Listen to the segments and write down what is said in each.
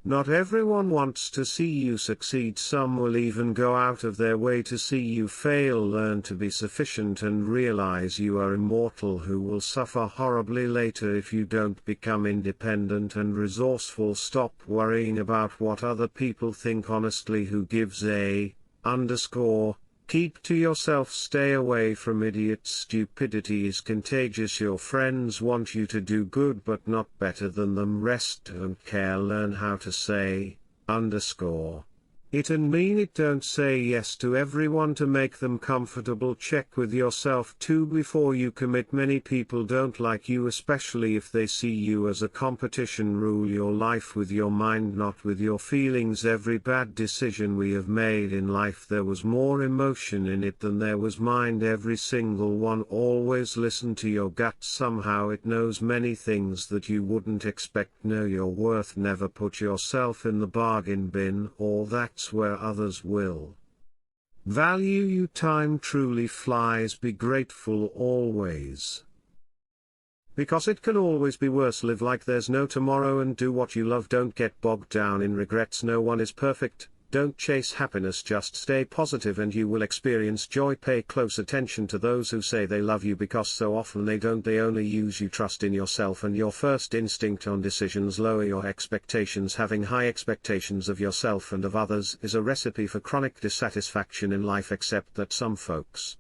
Not everyone wants to see you succeed. Some will even go out of their way to see you fail. Learn to be sufficient and realize you are immortal, who will suffer horribly later if you don't become independent and resourceful. Stop worrying about what other people think. Honestly, who gives a underscore. Keep to yourself. Stay away from idiots. Stupidity is contagious. Your friends want you to do good but not better than them. Rest. Don't care. Learn how to say underscore it and mean it. Don't say yes to everyone to make them comfortable. Check with yourself too before you commit. Many people don't like you, especially if they see you as a competition. Rule your life with your mind, not with your feelings. Every bad decision we have made in life, there was more emotion in it than there was mind. Every single one. Always listen to your gut. Somehow it knows many things that you wouldn't expect. Know your worth. Never put yourself in the bargain bin, or that's where others will. Value you. Time truly flies. Be grateful always, because it can always be worse. Live like there's no tomorrow and do what you love. Don't get bogged down in regrets. No one is perfect. Don't chase happiness, just stay positive and you will experience joy. Pay close attention to those who say they love you, because so often they don't. They only use you. Trust in yourself and your first instinct on decisions. Lower your expectations. Having high expectations of yourself and of others is a recipe for chronic dissatisfaction in life, except that some folks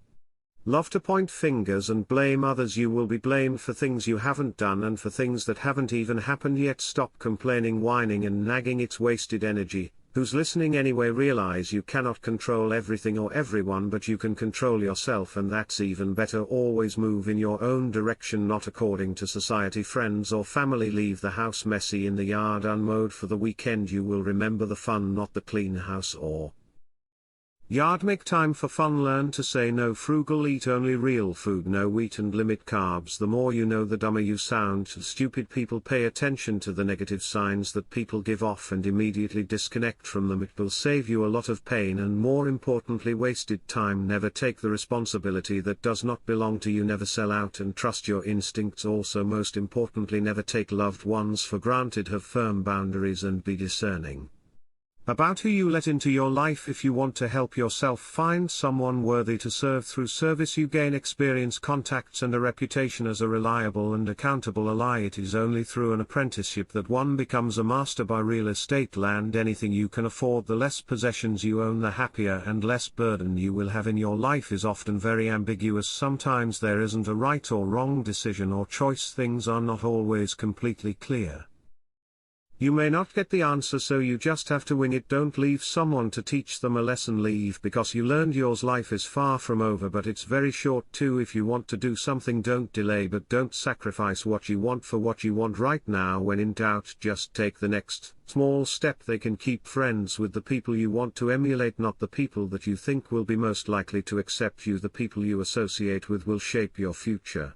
love to point fingers and blame others. You will be blamed for things you haven't done and for things that haven't even happened yet. Stop complaining, whining and nagging. It's wasted energy. Who's listening anyway? Realize you cannot control everything or everyone, but you can control yourself, and that's even better. Always move in your own direction, not according to society. Friends or family leave the house messy in the yard unmowed for the weekend. You will remember the fun, not the clean house or yard. Make time for fun. Learn to say no. Frugal. Eat only real food. No wheat and limit carbs. The more you know, the dumber you sound. Stupid people. Pay attention to the negative signs that people give off and immediately disconnect from them. It will save you a lot of pain and, more importantly, wasted time. Never take the responsibility that does not belong to you. Never sell out and trust your instincts. Also, most importantly, never take loved ones for granted. Have firm boundaries and be discerning about who you let into your life. If you want to help yourself find someone worthy to serve, through service you gain experience, contacts and a reputation as a reliable and accountable ally. It is only through an apprenticeship that one becomes a master. By real estate. Land anything you can afford. The less possessions you own, the happier and less burden you will have in your life. Is often very ambiguous. Sometimes there isn't a right or wrong decision or choice. Things are not always completely clear. You may not get the answer, so you just have to wing it. Don't leave someone to teach them a lesson. Leave because you learned yours. Life is far from over, but it's very short too. If you want to do something, don't delay, but don't sacrifice what you want for what you want right now. When in doubt, just take the next small step. They can keep friends with the people you want to emulate, not the people that you think will be most likely to accept you. The people you associate with will shape your future.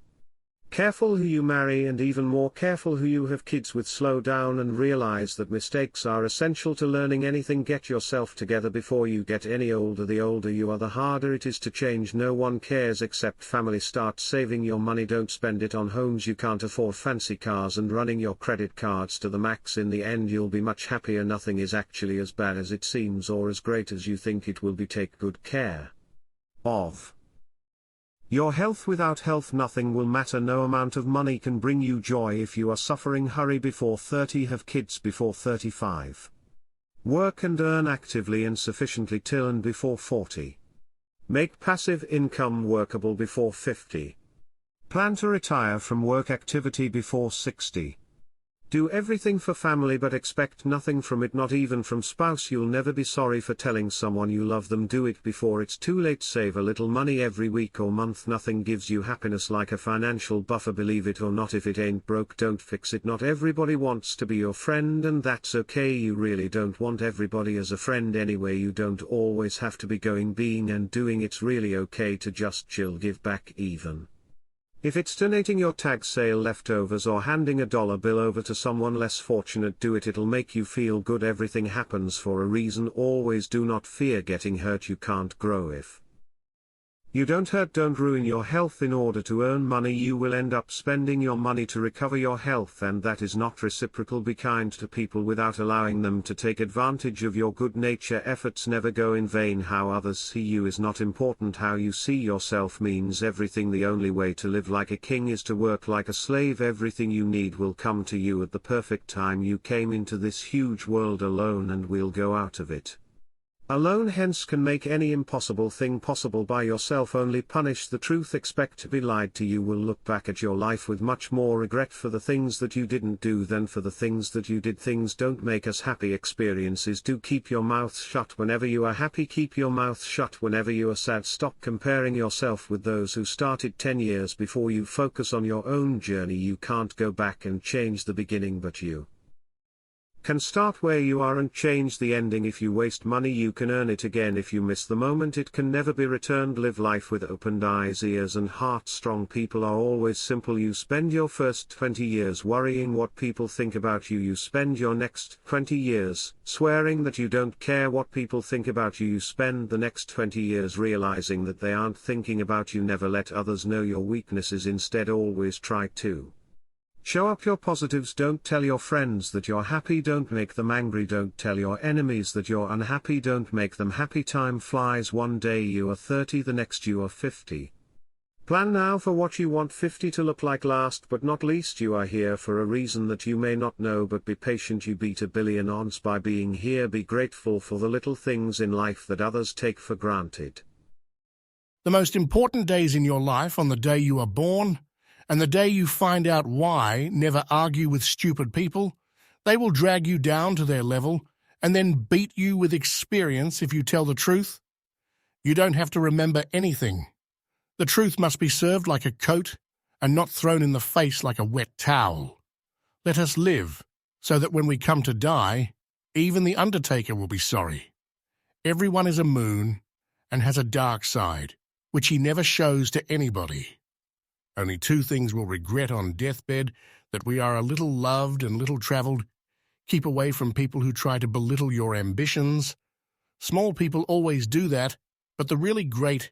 Careful who you marry, and even more careful who you have kids with. Slow down and realize that mistakes are essential to learning anything. Get yourself together before you get any older. The older you are, the harder it is to change. No one cares except family. Start saving your money. Don't spend it on homes you can't afford, fancy cars and running your credit cards to the max. In the end you'll be much happier. Nothing is actually as bad as it seems or as great as you think it will be. Take good care of your health. Without health nothing will matter. No amount of money can bring you joy if you are suffering. Hurry before 30. Have kids before 35. Work and earn actively and sufficiently till and before 40. Make passive income workable before 50. Plan to retire from work activity before 60. Do everything for family but expect nothing from it, not even from spouse. You'll never be sorry for telling someone you love them. Do it before it's too late. Save a little money every week or month. Nothing gives you happiness like a financial buffer, believe it or not. If it ain't broke, don't fix it. Not everybody wants to be your friend, and that's okay. You really don't want everybody as a friend anyway. You don't always have to be going, being and doing. It's really okay to just chill. Give back even if it's donating your tag sale leftovers or handing a dollar bill over to someone less fortunate. Do it. It'll make you feel good. Everything happens for a reason. Always do not fear getting hurt. You can't grow if You don't hurt, don't ruin your health in order to earn money. You will end up spending your money to recover your health, and that is not reciprocal. Be kind to people without allowing them to take advantage of your good nature. Efforts never go in vain. How others see you is not important. How you see yourself means everything. The only way to live like a king is to work like a slave. Everything you need will come to you at the perfect time. You came into this huge world alone and will go out of it alone, hence can make any impossible thing possible by yourself. Only punish the truth, expect to be lied to. You will look back at your life with much more regret for the things that you didn't do than for the things that you did. Things don't make us happy, experiences do. Keep your mouth shut whenever you are happy, keep your mouth shut whenever you are sad. Stop comparing yourself with those who started 10 years before you. Focus on your own journey. You can't go back and change the beginning, but you can start where you are and change the ending. If you waste money, you can earn it again. If you miss the moment, it can never be returned. Live life with opened eyes, ears and heart. Strong people are always simple. You spend your first 20 years worrying what people think about you. You spend your next 20 years swearing that you don't care what people think about you. You spend the next 20 years realizing that they aren't thinking about you. Never let others know your weaknesses. Instead, always try to show up your positives. Don't tell your friends that you're happy. Don't make them angry. Don't tell your enemies that you're unhappy. Don't make them happy. Time flies. One day you are 30, the next you are 50. Plan now for what you want 50 to look like. Last but not least, you are here for a reason that you may not know, but be patient. You beat 1,000,000,000 odds by being here. Be grateful for the little things in life that others take for granted. The most important days in your life on the day you are born and the day you find out why. Never argue with stupid people. They will drag you down to their level and then beat you with experience if you tell the truth. You don't have to remember anything. The truth must be served like a coat and not thrown in the face like a wet towel. Let us live so that when we come to die, even the undertaker will be sorry. Everyone is a moon and has a dark side, which he never shows to anybody. Only two things we'll regret on deathbed: that we are a little loved and little traveled. Keep away from people who try to belittle your ambitions. Small people always do that, but the really great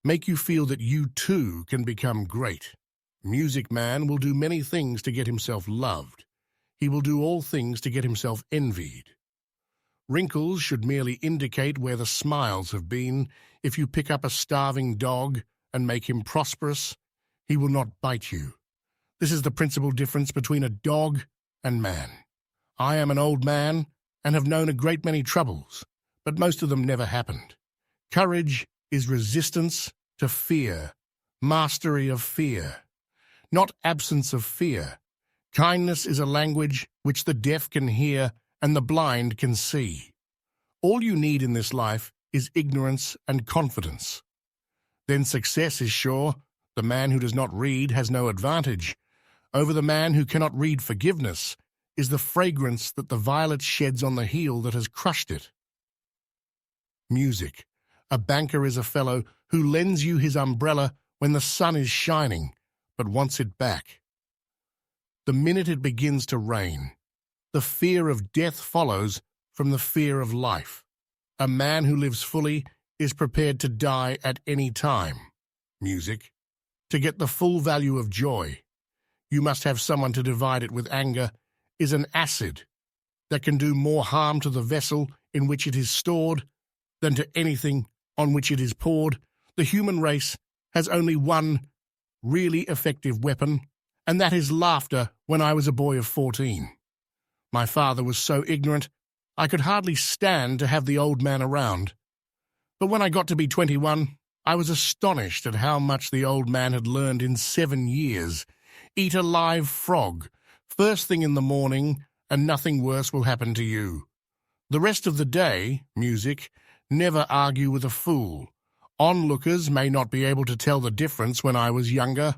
make you feel that you too can become great. Music Man will do many things to get himself loved. He will do all things to get himself envied. Wrinkles should merely indicate where the smiles have been. If you pick up a starving dog and make him prosperous, he will not bite you. This is the principal difference between a dog and man. I am an old man and have known a great many troubles, but most of them never happened. Courage is resistance to fear, mastery of fear, not absence of fear. Kindness is a language which the deaf can hear and the blind can see. All you need in this life is ignorance and confidence. Then success is sure. The man who does not read has no advantage. Over the man who cannot read, forgiveness is the fragrance that the violet sheds on the heel that has crushed it. Music. A banker is a fellow who lends you his umbrella when the sun is shining, but wants it back the minute it begins to rain. The fear of death follows from the fear of life. A man who lives fully is prepared to die at any time. Music. To get the full value of joy, you must have someone to divide it with. Anger is an acid that can do more harm to the vessel in which it is stored than to anything on which it is poured. The human race has only one really effective weapon, and that is laughter. When I was a boy of 14, my father was so ignorant I could hardly stand to have the old man around. But when I got to be 21, I was astonished at how much the old man had learned in 7 years. Eat a live frog first thing in the morning, and nothing worse will happen to you. The rest of the day, music. Never argue with a fool. Onlookers may not be able to tell the difference. When I was younger,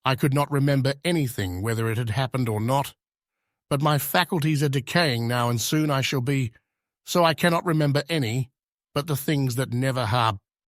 I could not remember anything, whether it had happened or not. But my faculties are decaying now, and soon I shall be, so I cannot remember any but the things that never